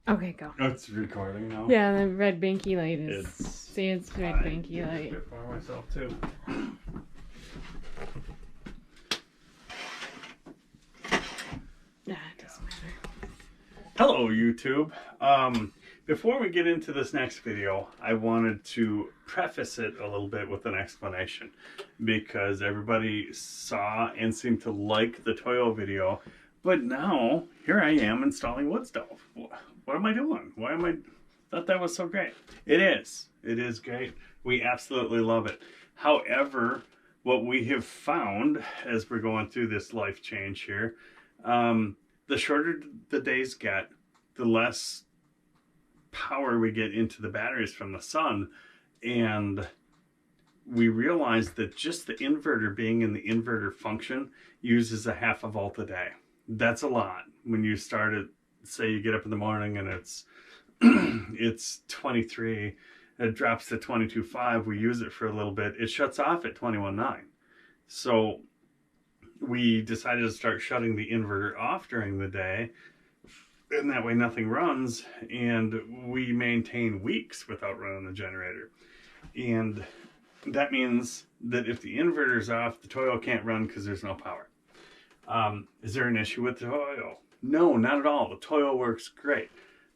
Okay, go. Oh, it's recording now? Yeah, the red binky light is... It's... See, it's red binky light. I for myself too. Nah, it doesn't matter. Hello, YouTube. Before we get into this next video, I wanted to preface it a little bit with an explanation because everybody saw and seemed to like the Toyo video, but now here I am installing wood stove. What am I doing? Why am I... Thought that was so great. It is. It is great. We absolutely love it. However, what we have found as we're going through this life change here, the shorter the days get, the less power we get into the batteries from the sun. And we realized that just the inverter being in the inverter function uses a half a volt a day. That's a lot. When you start at, say you get up in the morning and it's 23, it drops to 22.5, we use it for a little bit, it shuts off at 21.9. So we decided to start shutting the inverter off during the day, and that way nothing runs, and we maintain weeks without running the generator. And that means that if the inverter's off, the Toyo can't run because there's no power. Is there an issue with the Toyo? No, not at all. The Toyo works great.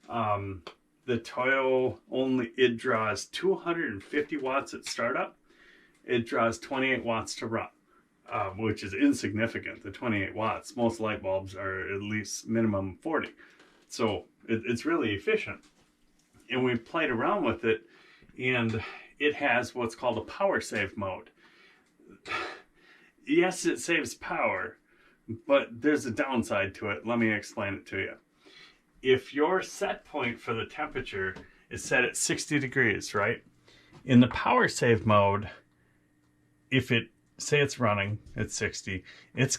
The Toyo it draws 250 watts at startup. It draws 28 watts to run, which is insignificant. The 28 watts, most light bulbs are at least minimum 40. So it's really efficient. And we played around with it, and it has what's called a power save mode. Yes, it saves power, but there's a downside to it. Let me explain it to you. If your set point for the temperature is set at 60 degrees, right? In the power save mode, if it, say it's running at 60, it's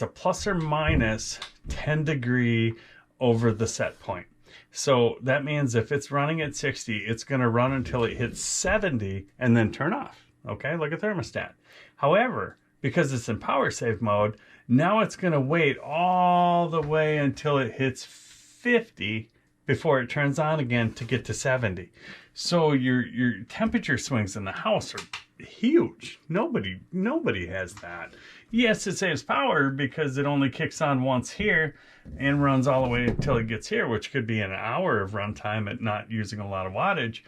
a plus or minus 10 degree over the set point. So that means if it's running at 60, it's gonna run until it hits 70 and then turn off, okay? Like a thermostat. However, because it's in power save mode, now it's gonna wait all the way until it hits 50 before it turns on again to get to 70. So your temperature swings in the house are huge. Nobody has that. Yes, it saves power because it only kicks on once here and runs all the way until it gets here, which could be an hour of runtime at not using a lot of wattage,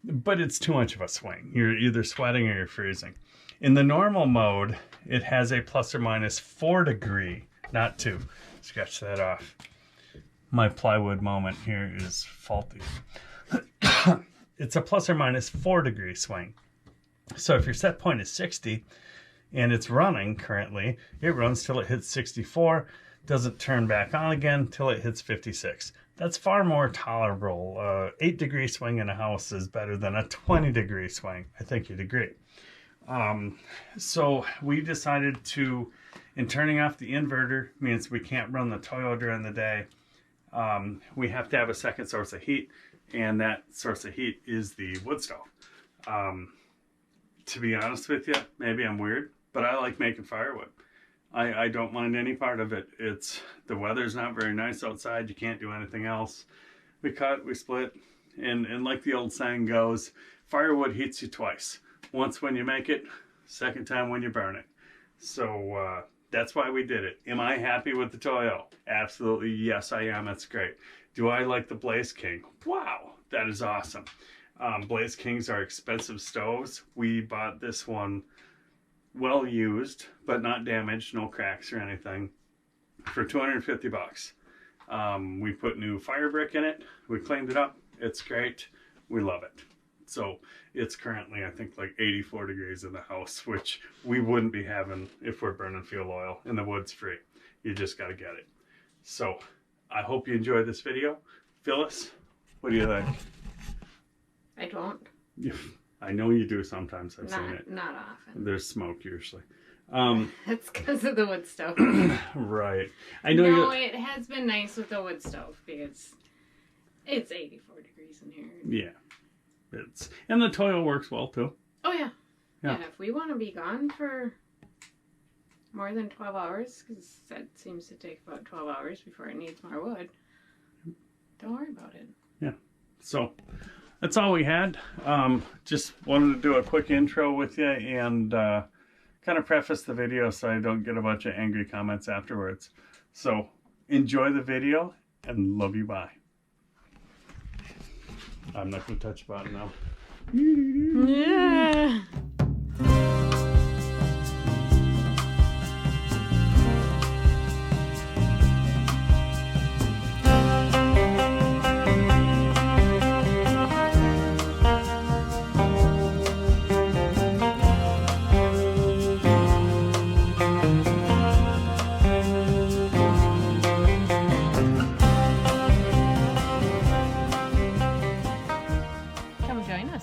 but it's too much of a swing. You're either sweating or you're freezing. In the normal mode, it has a plus or minus 4 degree, not 2. Scratch that off. My plywood moment here is faulty. It's a plus or minus 4 degree swing. So if your set point is 60 and it's running currently, it runs till it hits 64, doesn't turn back on again till it hits 56. That's far more tolerable. 8 degree swing in a house is better than a 20 degree swing. I think you'd agree. So we decided to, in turning off the inverter means we can't run the Toyo during the day. We have to have a second source of heat, and that source of heat is the wood stove. To be honest with you, maybe I'm weird, but I like making firewood. I don't mind any part of it. The weather's not very nice outside. You can't do anything else. We cut, we split, and like the old saying goes, firewood heats you twice. Once when you make it, second time when you burn it. So that's why we did it. Am I happy with the Toyo? Absolutely, yes, I am. It's great. Do I like the Blaze King? Wow, that is awesome. Blaze Kings are expensive stoves. We bought this one well used, but not damaged, no cracks or anything, for 250 bucks. We put new fire brick in it. We cleaned it up. It's great. We love it. So it's currently, I think, like 84 degrees in the house, which we wouldn't be having if we're burning fuel oil, and the wood's free. You just got to get it. So I hope you enjoyed this video. Phyllis, what do you think? I don't. I know you do sometimes. I've seen it. Not often. There's smoke usually. That's because of the wood stove. Right. I know. No, it has been nice with the wood stove because it's 84 degrees in here. Yeah. And the Toyo works well too. Oh yeah. Yeah. And if we want to be gone for more than 12 hours, because that seems to take about 12 hours before it needs more wood, don't worry about it. So that's all we had. Just wanted to do a quick intro with you and kind of preface the video so I don't get a bunch of angry comments afterwards. So enjoy the video and love you, bye. I'm not going to touch the button now. Yeah.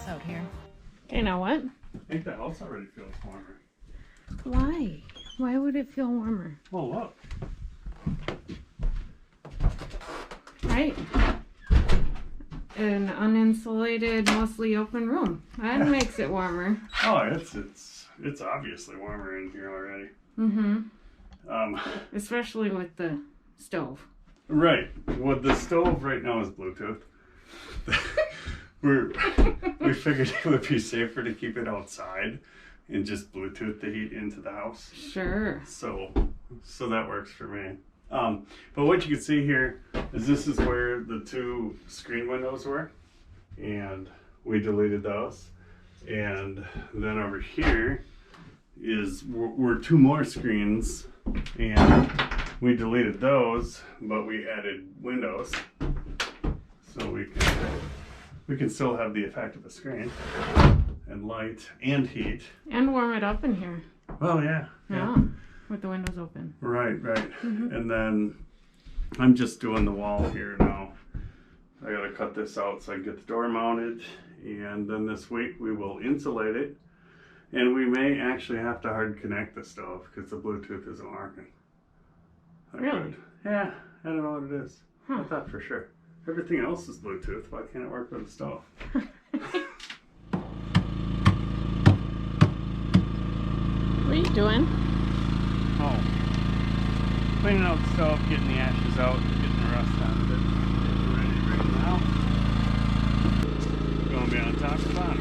Out here. You know what? I think the house already feels warmer. Why? Why would it feel warmer? Oh, look. Right. An uninsulated, mostly open room. That makes it warmer. Oh, it's obviously warmer in here already. Mm-hmm. Especially with the stove. Right. Well, the stove right now is Bluetooth. We figured it would be safer to keep it outside and just Bluetooth the heat into the house. Sure. So that works for me. But what you can see here is this is where the two screen windows were, and we deleted those. And then over here were two more screens, and we deleted those, but we added windows, so we can still have the effect of a screen and light and heat. And warm it up in here. Well, yeah. With the windows open. Right. And then I'm just doing the wall here now. I gotta cut this out so I can get the door mounted. And then this week we will insulate it. And we may actually have to hard connect the stove because the Bluetooth isn't working. Really? Good. Yeah, I don't know what it is. I thought for sure. Everything else is Bluetooth. Why can't it work with the stove? What are you doing? Oh. Cleaning out the stove, getting the ashes out, getting the rust out of it. Getting ready to bring it out. Going to be on top and bottom.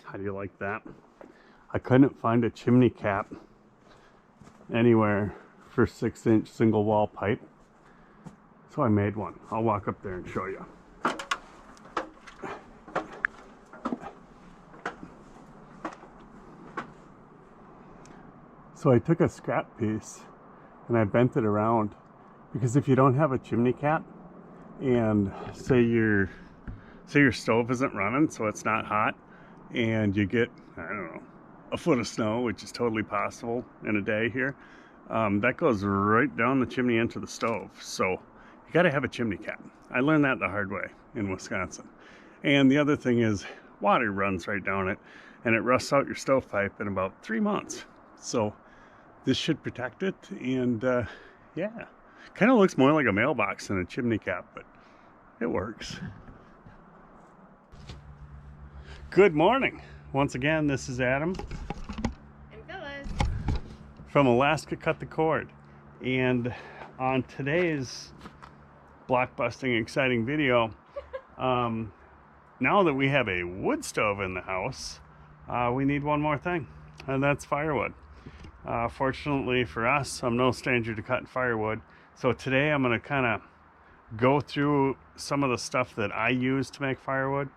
How do you like that? I couldn't find a chimney cap anywhere for 6-inch single wall pipe, so I made one. I'll walk up there and show you. So I took a scrap piece and I bent it around, because if you don't have a chimney cap and say your stove isn't running, so it's not hot, and you get, I don't know, a foot of snow, which is totally possible in a day here, that goes right down the chimney into the stove. So you got to have a chimney cap. I learned that the hard way in Wisconsin. And the other thing is water runs right down it, and it rusts out your stovepipe in about 3 months. So this should protect it, and yeah, kind of looks more like a mailbox than a chimney cap, but it works. Good morning. Once again, this is Adam. And Phyllis. From Alaska Cut the Cord. And on today's blockbusting, exciting video, now that we have a wood stove in the house, we need one more thing, and that's firewood. Fortunately for us, I'm no stranger to cutting firewood. So today I'm going to kind of go through some of the stuff that I use to make firewood.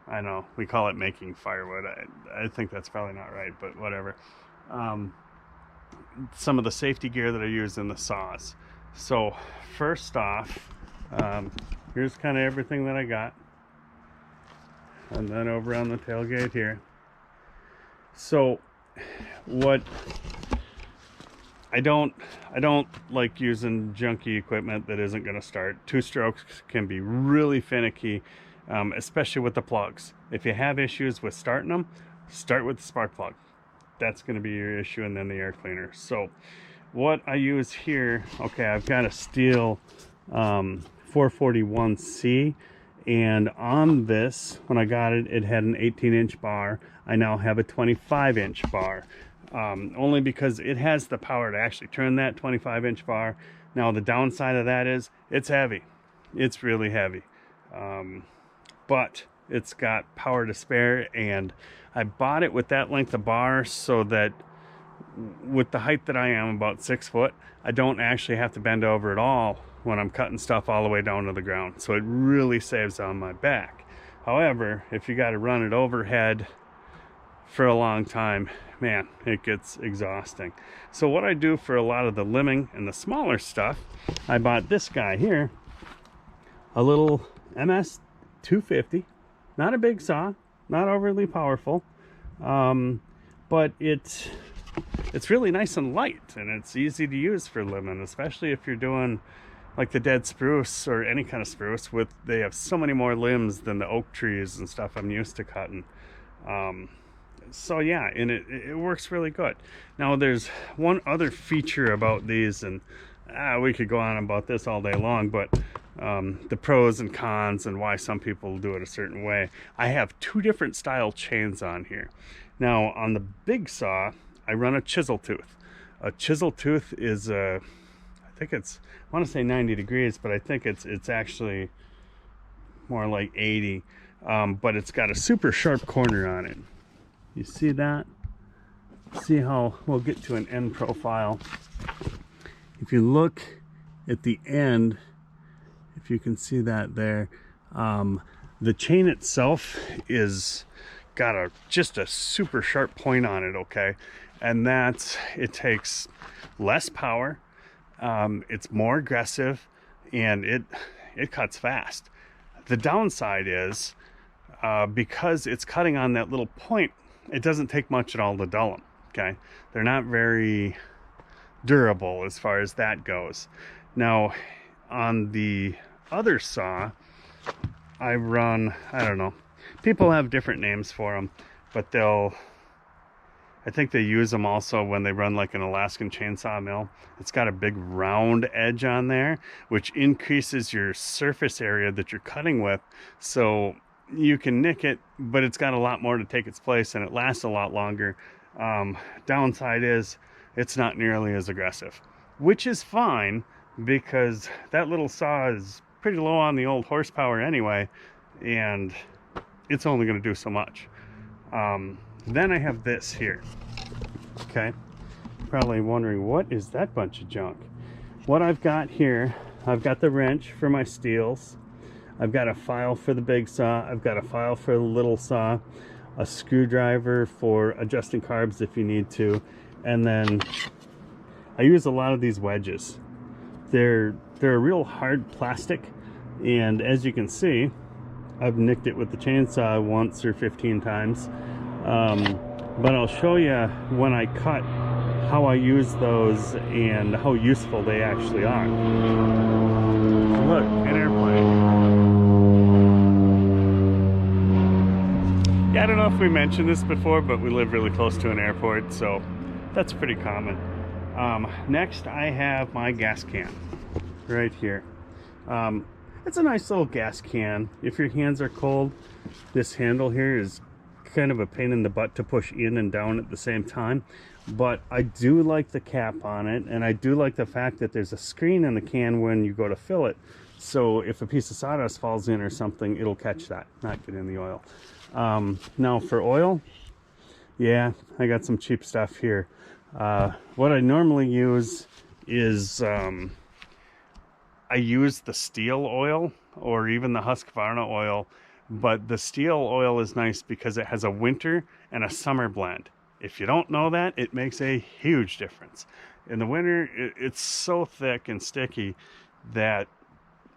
I know we call it making firewood. I think that's probably not right, but whatever. Some of the safety gear that I use in the saws. So first off, here's kind of everything that I got. And then over on the tailgate here. So what I don't like using junky equipment that isn't going to start. Two strokes can be really finicky, especially with the plugs. If you have issues with starting them, start with the spark plug. That's going to be your issue, and then the air cleaner. So what I use here, okay, I've got a steel 441C, and on this, when I got it, it had an 18-inch bar. I now have a 25-inch bar, only because it has the power to actually turn that 25-inch bar. Now the downside of that is it's heavy. It's really heavy, but it's got power to spare, and I bought it with that length of bar so that with the height that I am, about 6 foot, I don't actually have to bend over at all when I'm cutting stuff all the way down to the ground. So it really saves on my back. However, if you got to run it overhead for a long time, man, it gets exhausting. So what I do for a lot of the limbing and the smaller stuff, I bought this guy here, a little MS 250, not a big saw, not overly powerful, but it's really nice and light, and it's easy to use for limbing, especially if you're doing like the dead spruce or any kind of spruce. They have so many more limbs than the oak trees and stuff I'm used to cutting. So yeah, and it works really good. Now there's one other feature about these, and we could go on about this all day long, but the pros and cons and why some people do it a certain way. I have two different style chains on here. Now on the big saw, I run a chisel tooth. A chisel tooth is I want to say 90 degrees, but I think it's actually more like 80. But it's got a super sharp corner on it. You see that? See how we'll get to an end profile. If you look at the end, if you can see that there, the chain itself is got just a super sharp point on it, okay? And it takes less power, it's more aggressive, and it cuts fast. The downside is because it's cutting on that little point, it doesn't take much at all to dull them, okay? They're not very durable as far as that goes. Now on the other saw, I run, I don't know, people have different names for them, but I think they use them also when they run like an Alaskan chainsaw mill. It's got a big round edge on there, which increases your surface area that you're cutting with, so you can nick it, but it's got a lot more to take its place, and it lasts a lot longer. Downside is it's not nearly as aggressive, which is fine because that little saw is pretty low on the old horsepower anyway, and it's only going to do so much. Then I have this here. Okay, probably wondering, what is that bunch of junk? What I've got here, I've got the wrench for my steels, I've got a file for the big saw, I've got a file for the little saw, a screwdriver for adjusting carbs if you need to, and then I use a lot of these wedges. They're a real hard plastic, and as you can see, I've nicked it with the chainsaw once or 15 times. But I'll show you when I cut how I use those and how useful they actually are. Look, an airplane. Yeah, I don't know if we mentioned this before, but we live really close to an airport, so that's pretty common. Next, I have my gas can right here. It's a nice little gas can. If your hands are cold, this handle here is kind of a pain in the butt to push in and down at the same time, but I do like the cap on it, and I do like the fact that there's a screen in the can when you go to fill it, so if a piece of sawdust falls in or something, it'll catch that, not get in the oil. Now for oil, yeah, I got some cheap stuff here. What I normally use is I use the steel oil or even the Husqvarna oil, but the steel oil is nice because it has a winter and a summer blend. If you don't know that, it makes a huge difference. In the winter, it's so thick and sticky that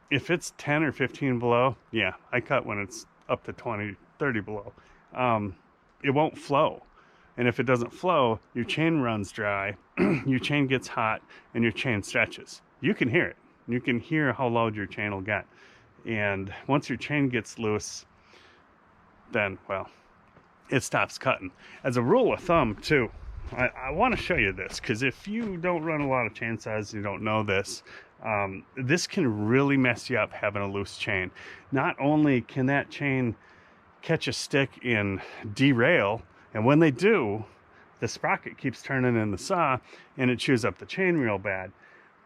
if it's 10 or 15 below, yeah, I cut when it's up to 20, 30 below. It won't flow. And if it doesn't flow, your chain runs dry, your chain gets hot, and your chain stretches. You can hear it. You can hear how loud your chain will get. And once your chain gets loose, then, well, it stops cutting. As a rule of thumb, too, I want to show you this, because if you don't run a lot of chainsaws, you don't know this, this can really mess you up having a loose chain. Not only can that chain catch a stick and derail, and when they do, the sprocket keeps turning in the saw and it chews up the chain real bad.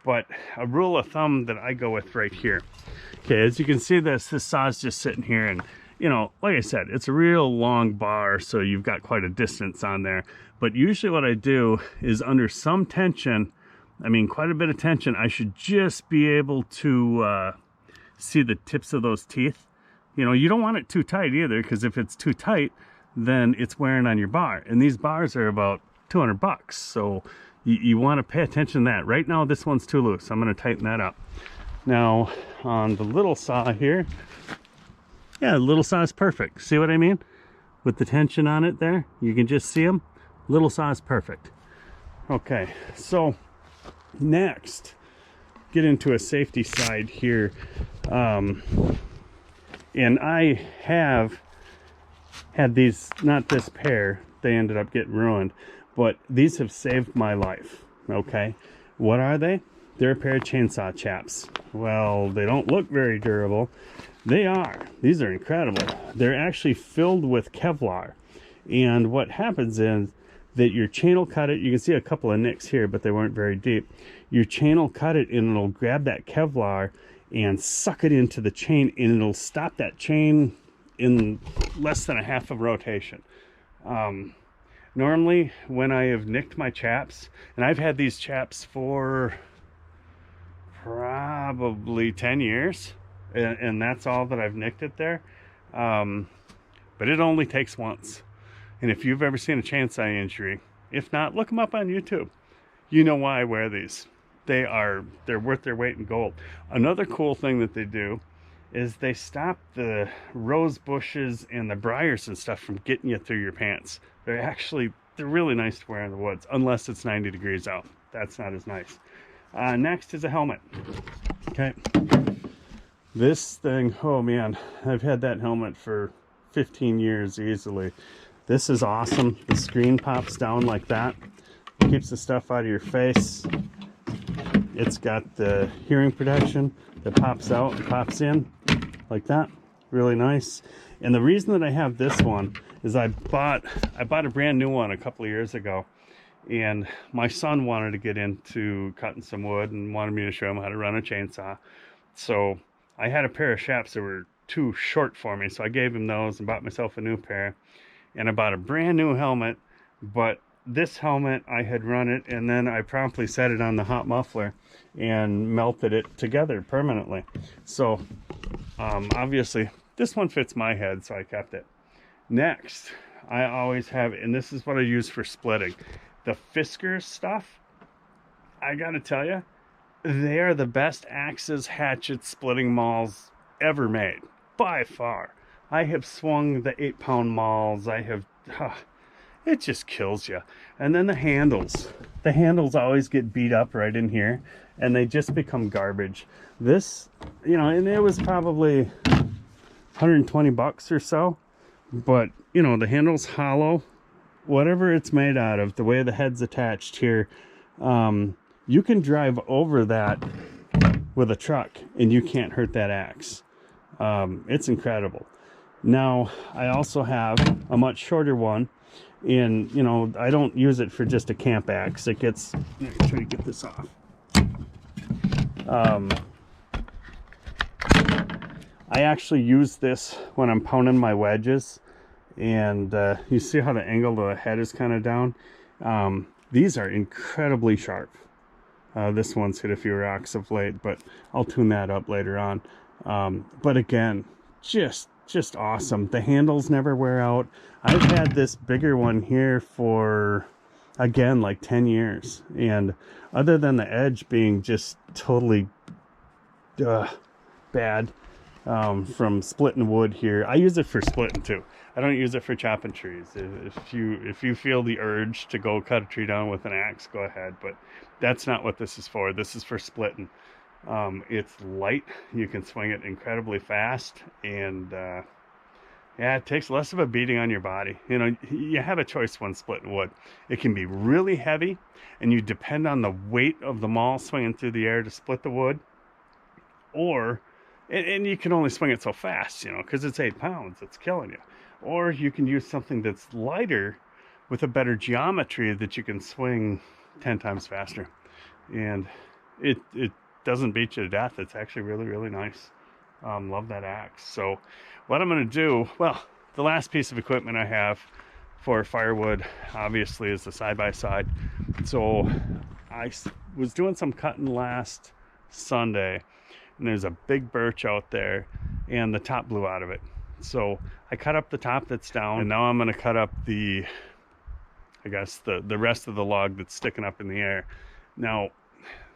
But a rule of thumb that I go with right here. Okay, as you can see, this saw's just sitting here, and you know, like I said, it's a real long bar, so you've got quite a distance on there. But usually what I do is under some tension, I mean quite a bit of tension, I should just be able to see the tips of those teeth. You know, you don't want it too tight either, because if it's too tight, then it's wearing on your bar. And these bars are about $200, so you want to pay attention to that. Right now, this one's too loose. I'm going to tighten that up. Now, on the little saw here, yeah, the little saw is perfect. See what I mean? With the tension on it there, you can just see them. Little saw is perfect. Okay, so next, get into a safety side here. And I have had these, not this pair, they ended up getting ruined, but these have saved my life. Okay, what are they? They're a pair of chainsaw chaps. Well, they don't look very durable. They are. These are incredible. They're actually filled with Kevlar, and what happens is that your chain will cut it. You can see a couple of nicks here, but they weren't very deep. Your chain will cut it, and it'll grab that Kevlar and suck it into the chain, and it'll stop that chain in less than a half of rotation. Normally, when I have nicked my chaps, and I've had these chaps for probably 10 years, and that's all that I've nicked it there. But it only takes once. And if you've ever seen a chainsaw injury, if not, look them up on YouTube. You know why I wear these. They're worth their weight in gold. Another cool thing that they do is they stop the rose bushes and the briars and stuff from getting you through your pants. They're really nice to wear in the woods, unless it's 90 degrees out. That's not as nice. Next is a helmet. Okay. This thing, oh man, I've had that helmet for 15 years easily. This is awesome. The screen pops down like that. Keeps the stuff out of your face. It's got the hearing protection that pops out and pops in like that. Really nice. And the reason that I have this one is I bought a brand new one a couple of years ago, and my son wanted to get into cutting some wood and wanted me to show him how to run a chainsaw. So I had a pair of chaps that were too short for me, so I gave him those and bought myself a new pair. And I bought a brand new helmet, but this helmet, I had run it, and then I promptly set it on the hot muffler and melted it together permanently. So obviously this one fits my head, so I kept it. Next, I always have, and this is what I use for splitting, the Fiskars stuff. I gotta tell you, they are the best axes, hatchets, splitting mauls ever made, by far. I have swung the 8-pound mauls. It just kills you. And then the handles always get beat up right in here, and they just become garbage. This, you know, and it was probably $120 or so, but you know, the handle's hollow. Whatever it's made out of, the way the head's attached here, you can drive over that with a truck and you can't hurt that axe. It's incredible. Now, I also have a much shorter one, and you know, I don't use it for just a camp axe. It gets, let me try to get this off. I actually use this when I'm pounding my wedges, and you see how the angle of the head is kind of down. These are incredibly sharp. This one's hit a few rocks of late, but I'll tune that up later on. But again, just awesome. The handles never wear out. I've had this bigger one here for, again, like 10 years. And other than the edge being just totally bad from splitting wood here, I use it for splitting too. I don't use it for chopping trees. If you feel the urge to go cut a tree down with an axe, go ahead. But that's not what this is for. This is for splitting. It's light. You can swing it incredibly fast, and yeah, it takes less of a beating on your body. You know, you have a choice when splitting wood. It can be really heavy, and you depend on the weight of the maul swinging through the air to split the wood, or and you can only swing it so fast, you know, because it's 8 pounds. It's killing you. Or you can use something that's lighter with a better geometry that you can swing 10 times faster. And it doesn't beat you to death. It's actually really, really nice. Love that axe. So what I'm going to do, well, the last piece of equipment I have for firewood, obviously, is the side-by-side. So I was doing some cutting last Sunday, and there's a big birch out there, and the top blew out of it. So I cut up the top that's down, and now I'm going to cut up the, I guess, the rest of the log that's sticking up in the air. Now,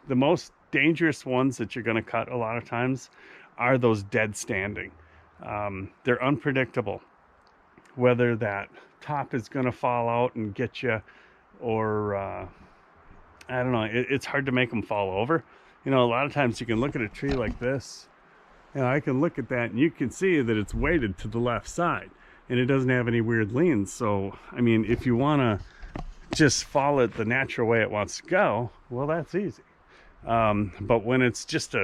the most dangerous ones that you're going to cut a lot of times are those dead standing. They're unpredictable. Whether that top is going to fall out and get you, or I don't know, it's hard to make them fall over. You know, a lot of times you can look at a tree like this, and I can look at that and you can see that it's weighted to the left side and it doesn't have any weird leans. So, I mean, if you want to just follow it the natural way it wants to go, well, that's easy. But when it's just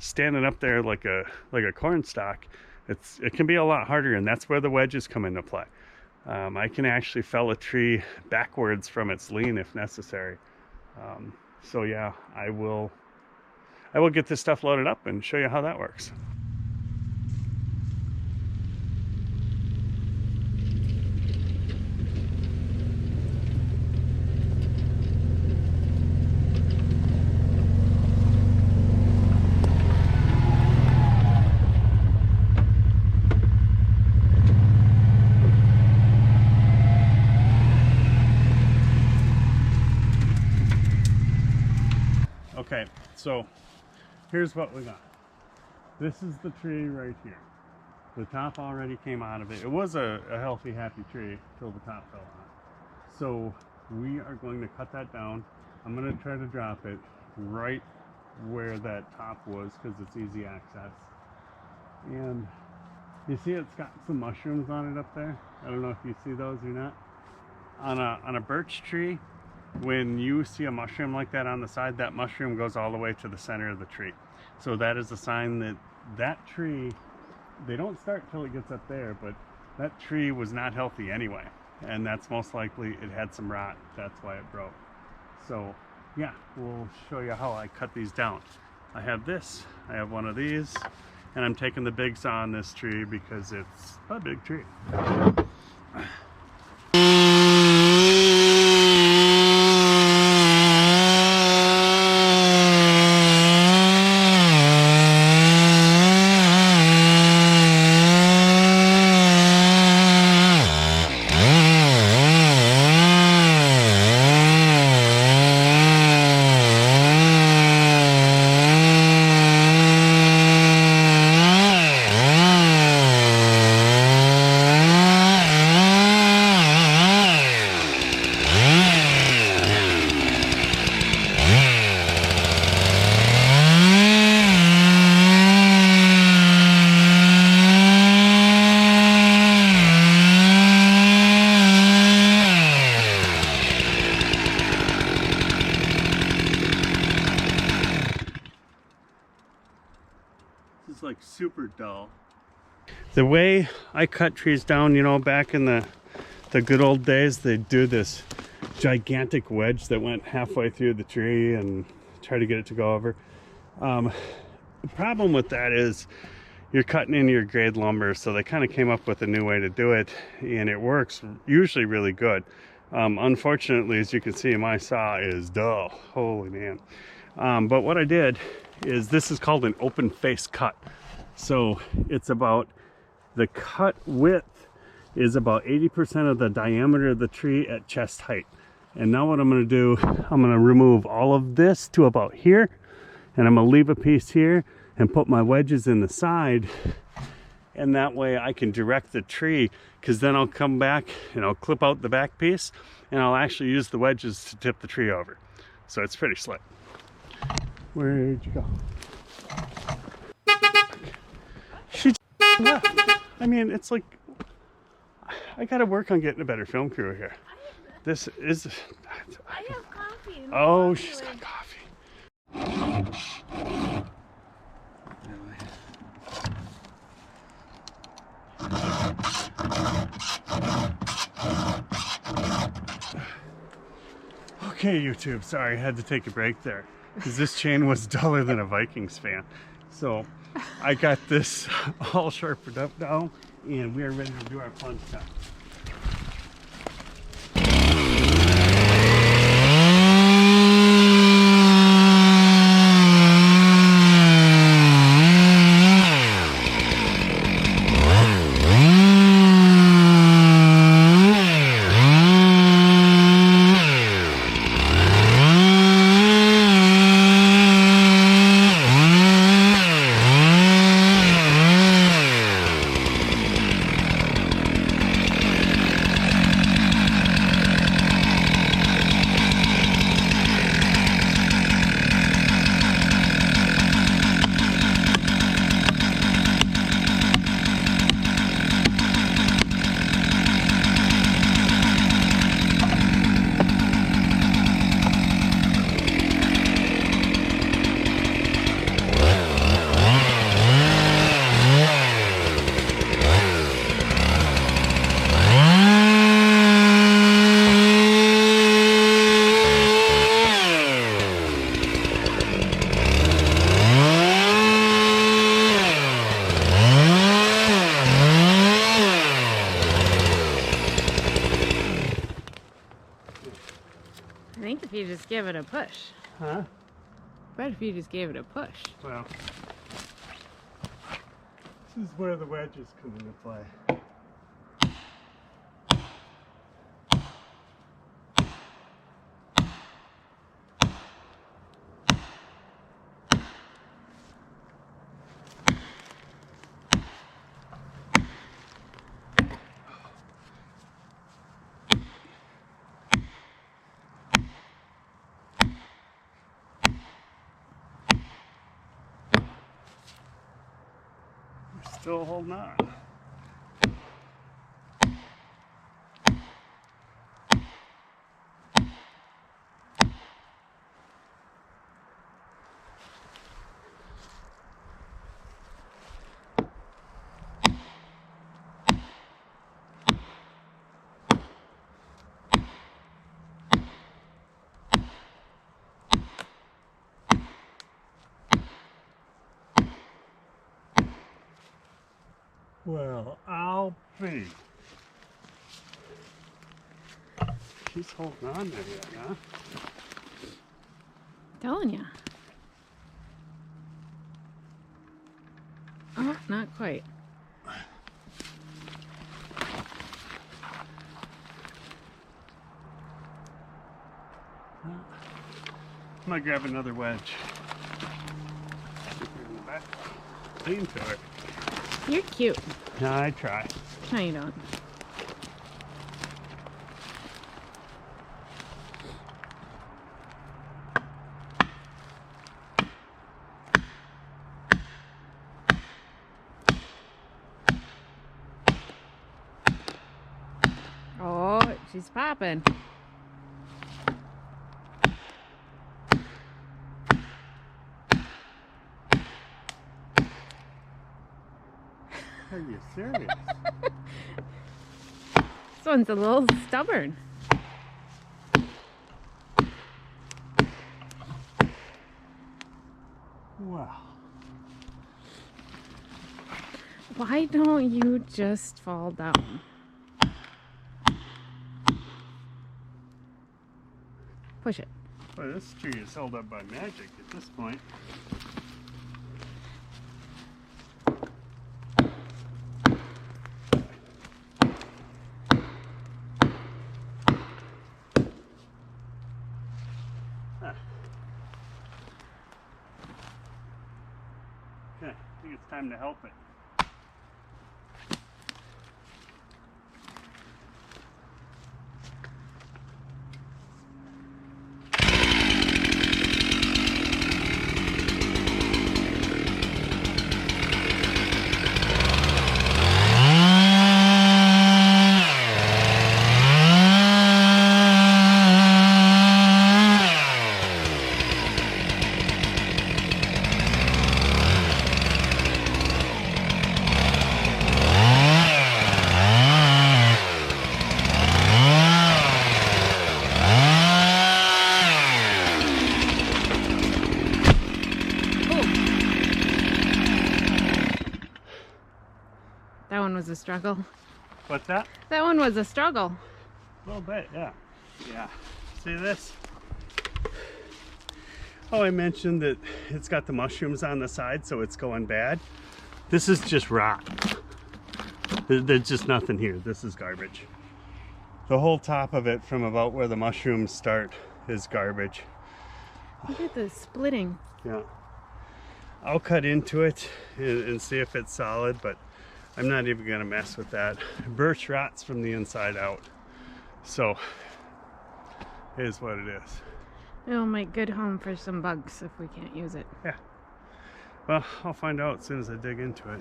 standing up there like a corn stalk, it can be a lot harder, and that's where the wedges come into play. I can actually fell a tree backwards from its lean if necessary. So yeah, I will get this stuff loaded up and show you how that works. Okay, so here's what we got. This is the tree right here. The top already came out of it. It was a healthy, happy tree until the top fell on. So we are going to cut that down. I'm going to try to drop it right where that top was because it's easy access. And you see it's got some mushrooms on it up there. I don't know if you see those or not. On a birch tree, when you see a mushroom like that on the side, that mushroom goes all the way to the center of the tree. So that is a sign that that tree, they don't start till it gets up there, but that tree was not healthy anyway. And that's most likely it had some rot. That's why it broke. So yeah, we'll show you how I cut these down. I have this, I have one of these, and I'm taking the big saw on this tree because it's a big tree. It's like super dull. The way I cut trees down, you know, back in the good old days, they'd do this gigantic wedge that went halfway through the tree and try to get it to go over. The problem with that is you're cutting into your grade lumber, so they kind of came up with a new way to do it, and it works usually really good. Unfortunately, as you can see, my saw is dull. Holy man. But what I did is, this is called an open face cut. So it's about, the cut width is about 80% of the diameter of the tree at chest height. And now what I'm going to do, I'm going to remove all of this to about here, and I'm going to leave a piece here and put my wedges in the side, and that way I can direct the tree, because then I'll come back and I'll clip out the back piece and I'll actually use the wedges to tip the tree over. So it's pretty slick. Where'd you go? She left. I mean, it's like, I gotta work on getting a better film crew here. This is... I have coffee. Oh, she's got coffee. Okay, YouTube, sorry, I had to take a break there, because this chain was duller than a Vikings fan. So I got this all sharpened up now, and we are ready to do our plunge cut. I think if you just give it a push. Huh? But if you just gave it a push. Well, this is where the wedges come into play. Still holding on. Well, I'll be. She's holding on there yet, huh? Telling ya. Oh, not quite. I'm gonna grab another wedge. Lean to her. You're cute. No, I try. No, you don't. Oh, she's popping. Are you serious? This one's a little stubborn. Wow. Why don't you just fall down? Push it. Boy, this tree is held up by magic at this point. Okay, I think it's time to help it. That one was a struggle. What's that? That one was a struggle. A little bit, yeah. Yeah. See this? Oh, I mentioned that it's got the mushrooms on the side, so it's going bad. This is just rock. There's just nothing here. This is garbage. The whole top of it, from about where the mushrooms start, is garbage. Look at the splitting. Yeah. I'll cut into it and see if it's solid, but I'm not even going to mess with that. Birch rots from the inside out. So, it is what it is. It'll make good home for some bugs if we can't use it. Yeah. Well, I'll find out as soon as I dig into it.